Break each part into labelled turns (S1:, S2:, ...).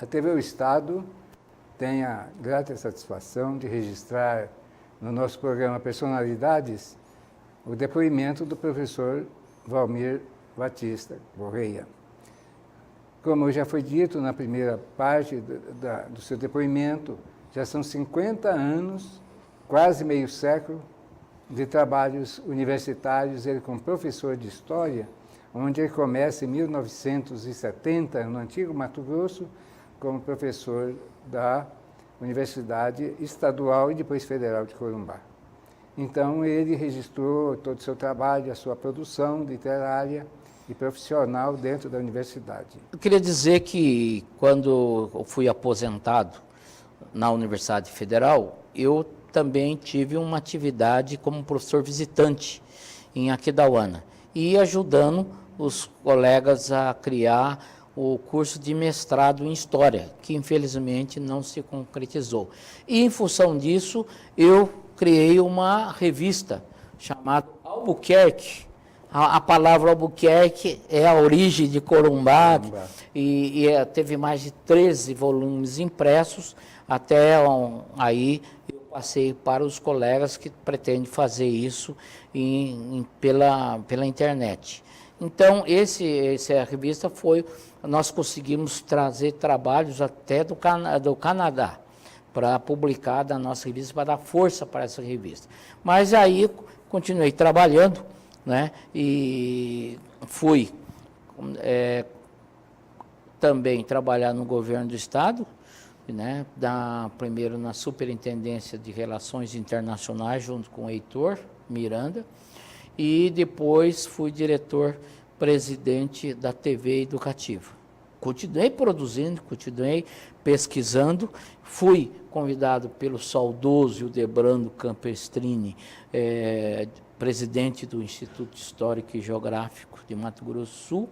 S1: TV O Estado tem a grata satisfação de registrar no nosso programa Personalidades o depoimento do professor Valmir Batista Correia. Como já foi dito na primeira parte do seu depoimento, já são 50 anos, quase meio século, de trabalhos universitários, ele como professor de História, onde ele começa em 1970, no antigo Mato Grosso, como professor da Universidade Estadual e depois Federal de Corumbá. Então, ele registrou todo o seu trabalho, a sua produção literária e profissional dentro da universidade.
S2: Eu queria dizer que, quando eu fui aposentado na Universidade Federal, eu também tive uma atividade como professor visitante em Aquidauana e ajudando os colegas a criar o curso de mestrado em História, que infelizmente não se concretizou. E em função disso, eu criei uma revista chamada Albuquerque. A palavra Albuquerque é a origem de Corumbá, e teve mais de 13 volumes impressos, até aí eu passei para os colegas que pretendem fazer isso pela internet. Então, essa revista nós conseguimos trazer trabalhos até do Canadá, para publicar da nossa revista, para dar força para essa revista. Mas aí continuei trabalhando, né, e fui também trabalhar no governo do Estado, né, primeiro na Superintendência de Relações Internacionais, junto com o Heitor Miranda, e depois fui diretor-presidente da TV Educativa. Continuei produzindo, continuei pesquisando, fui convidado pelo saudoso Hildebrando Campestrini, presidente do Instituto Histórico e Geográfico de Mato Grosso do Sul,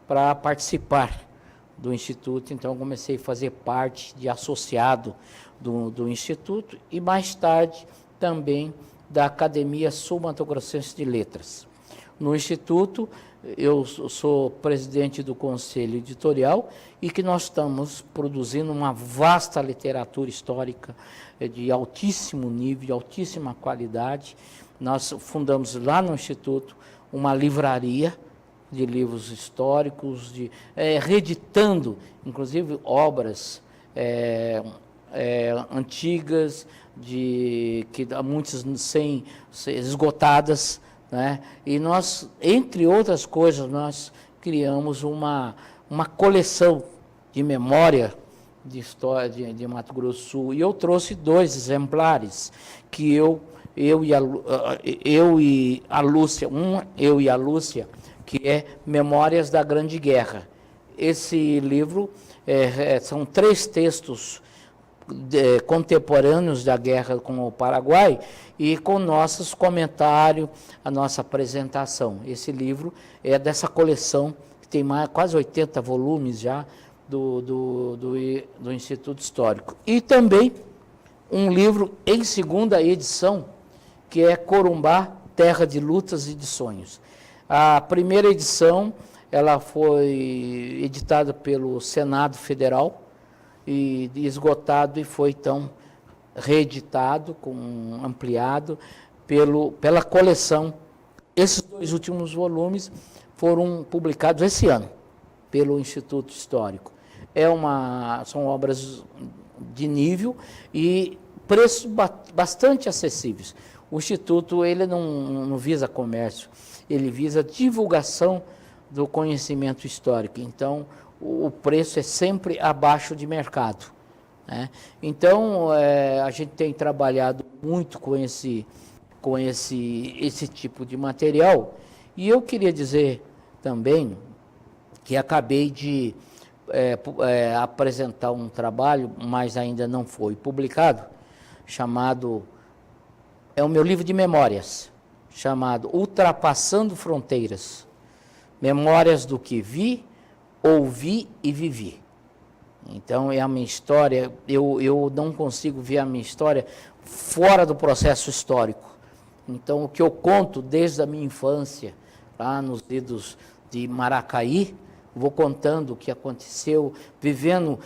S2: para participar do Instituto. Então, comecei a fazer parte de associado do Instituto e, mais tarde, também da Academia Sul-Mato-Grossense de Letras. No Instituto, eu sou presidente do Conselho Editorial e que nós estamos produzindo uma vasta literatura histórica de altíssimo nível, de altíssima qualidade. Nós fundamos lá no Instituto uma livraria de livros históricos, reeditando, inclusive, obras antigas, que muitas esgotadas, né? E nós, entre outras coisas, nós criamos uma coleção de memória de história de Mato Grosso do Sul. E eu trouxe 2 exemplares que eu e a Lúcia, que é Memórias da Grande Guerra. Esse livro são 3 textos contemporâneos da guerra com o Paraguai e com nossos comentários, a nossa apresentação. Esse livro é dessa coleção, que tem quase 80 volumes já, do Instituto Histórico. E também um livro em 2ª edição, que é Corumbá, Terra de Lutas e de Sonhos. A primeira edição ela foi editada pelo Senado Federal, e esgotado, e foi então reeditado, ampliado pela coleção. Esses 2 últimos volumes foram publicados esse ano pelo Instituto Histórico. São obras de nível e preços bastante acessíveis. O Instituto ele não visa comércio, ele visa divulgação do conhecimento histórico. Então, o preço é sempre abaixo de mercado, né? Então, a gente tem trabalhado muito com esse tipo de material. E eu queria dizer também que acabei de apresentar um trabalho, mas ainda não foi publicado, é o meu livro de memórias, chamado Ultrapassando Fronteiras, Memórias do que vi, ouvi e vivi. Então, é a minha história. Eu não consigo ver a minha história fora do processo histórico. Então, o que eu conto desde a minha infância, lá nos idos de Maracaí, vou contando o que aconteceu, vivendo,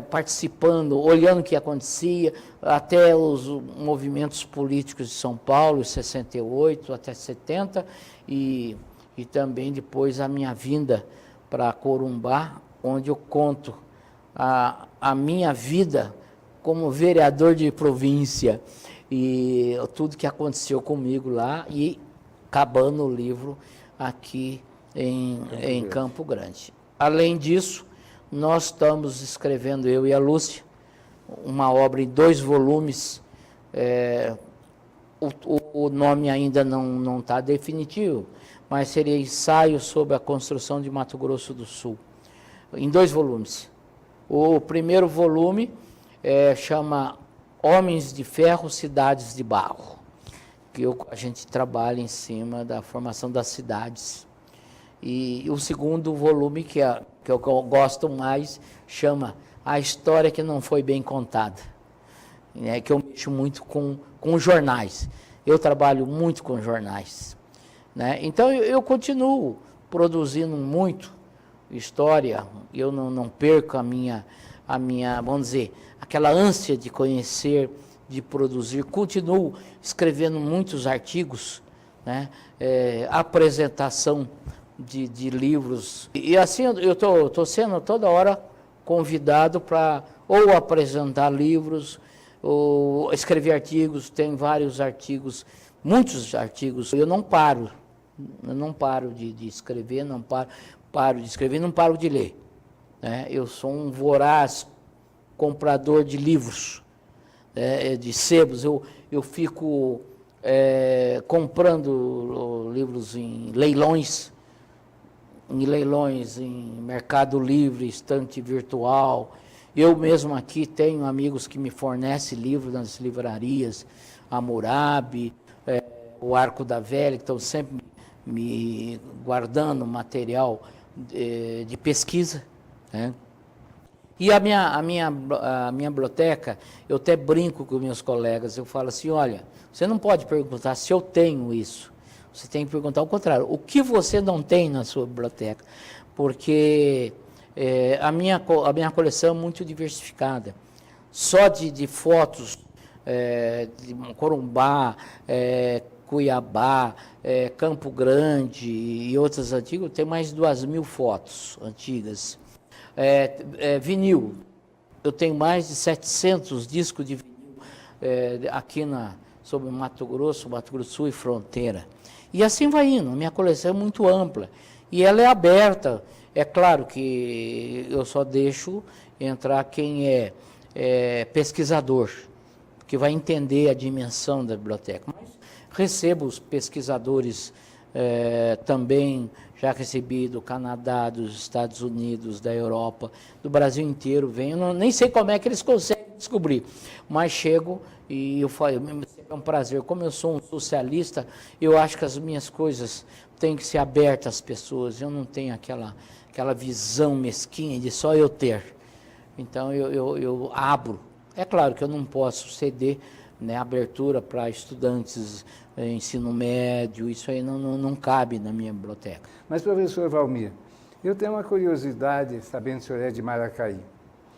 S2: participando, olhando o que acontecia, até os movimentos políticos de São Paulo, 68 até 70, e também depois a minha vinda para Corumbá, onde eu conto a minha vida como vereador de província e tudo que aconteceu comigo lá, e acabando o livro aqui em Campo Grande. Além disso, nós estamos escrevendo, eu e a Lúcia, uma obra em 2 volumes. O nome ainda não está definitivo, mas seria Ensaio sobre a Construção de Mato Grosso do Sul, em 2 volumes. O primeiro volume chama Homens de Ferro, Cidades de Barro, que a gente trabalha em cima da formação das cidades. E o segundo volume, que eu gosto mais, chama A História que Não Foi Bem Contada, que eu mexo muito com jornais. Eu trabalho muito com jornais, né? Então eu continuo produzindo muito história, eu não perco a minha, vamos dizer, aquela ânsia de conhecer, de produzir. Continuo escrevendo muitos artigos, né? Apresentação de livros. E assim eu estou sendo toda hora convidado para ou apresentar livros, ou escrever artigos. Tem vários artigos, muitos artigos. Eu não paro de escrever, não paro de escrever, não paro de ler, né? Eu sou um voraz comprador de livros, de sebos. Eu fico comprando livros em leilões, em Mercado Livre, estante virtual. Eu mesmo aqui tenho amigos que me fornecem livros nas livrarias, Hammurabi, o Arco da Velha, que estão sempre me guardando material de pesquisa, né? E a minha biblioteca, eu até brinco com meus colegas, eu falo assim, olha, você não pode perguntar se eu tenho isso, você tem que perguntar o contrário, o que você não tem na sua biblioteca? Porque a minha coleção é muito diversificada, só de fotos de Corumbá, Cuiabá, Campo Grande e outras antigas, tem mais de 2.000 fotos antigas. Vinil, eu tenho mais de 700 discos de vinil aqui sobre Mato Grosso do Sul e fronteira. E assim vai indo, a minha coleção é muito ampla e ela é aberta. É claro que eu só deixo entrar quem é pesquisador, que vai entender a dimensão da biblioteca. Mas recebo os pesquisadores também, já recebi do Canadá, dos Estados Unidos, da Europa, do Brasil inteiro, venho, nem sei como é que eles conseguem descobrir, mas chego e eu falo, é um prazer. Como eu sou um socialista, eu acho que as minhas coisas têm que ser abertas às pessoas, eu não tenho aquela visão mesquinha de só eu ter. Então eu abro. É claro que eu não posso ceder, né, abertura para estudantes, ensino médio, isso aí não cabe na minha biblioteca.
S1: Mas, professor Valmir, eu tenho uma curiosidade, sabendo que o senhor é de Maracaí.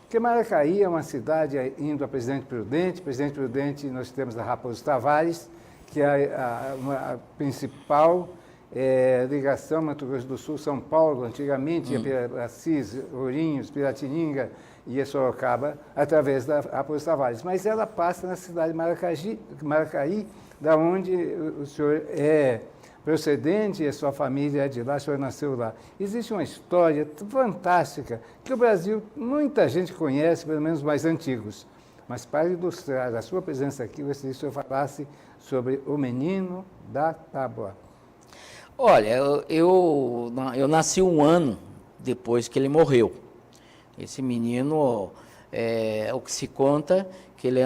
S1: Porque Maracaí é uma cidade indo a Presidente Prudente nós temos a Raposo Tavares, que é a principal ligação Mato Grosso do Sul, São Paulo, antigamente ia para Assis, Ourinhos, Piratininga e Sorocaba, através da Raposo Tavares. Mas ela passa na cidade de Maracaí, da onde o senhor é procedente e a sua família é de lá, o senhor nasceu lá. Existe uma história fantástica que o Brasil, muita gente conhece, pelo menos os mais antigos. Mas para ilustrar a sua presença aqui, eu gostaria que o senhor falasse sobre o menino da tábua.
S2: Olha, eu nasci 1 ano depois que ele morreu. Esse menino, o que se conta, que ele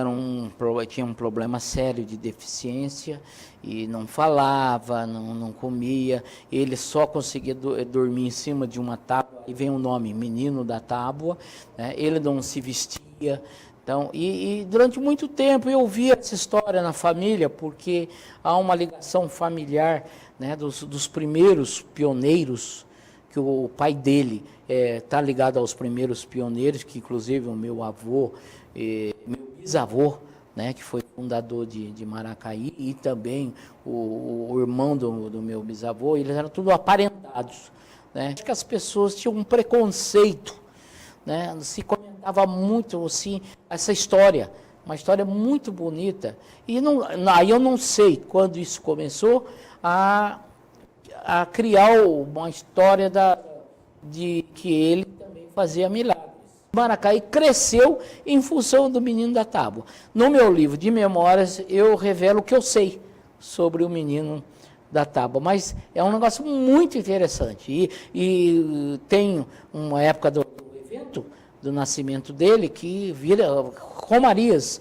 S2: tinha um problema sério de deficiência e não falava, não comia, ele só conseguia dormir em cima de uma tábua, e vem o nome, Menino da Tábua, né? Ele não se vestia. Então, e durante muito tempo eu ouvia essa história na família, porque há uma ligação familiar, né, dos primeiros pioneiros que o pai dele está ligado aos primeiros pioneiros, que inclusive o meu avô, meu bisavô, né, que foi fundador de Maracaí, e também o irmão do meu bisavô, eles eram tudo aparentados, né? Acho que as pessoas tinham um preconceito, né? Se comentava muito assim, essa história, uma história muito bonita, e aí eu não sei quando isso começou a criar uma história de que ele também fazia milagres. Maracaí cresceu em função do Menino da Tábua. No meu livro de memórias, eu revelo o que eu sei sobre o Menino da Tábua, mas é um negócio muito interessante. E tem uma época do evento, do nascimento dele, que vira romarias,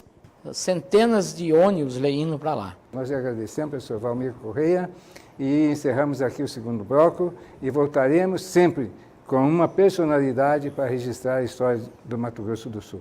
S2: centenas de ônibus indo para lá.
S1: Nós agradecemos, professor Valmir Correia, e encerramos aqui o segundo bloco e voltaremos sempre com uma personalidade para registrar a história do Mato Grosso do Sul.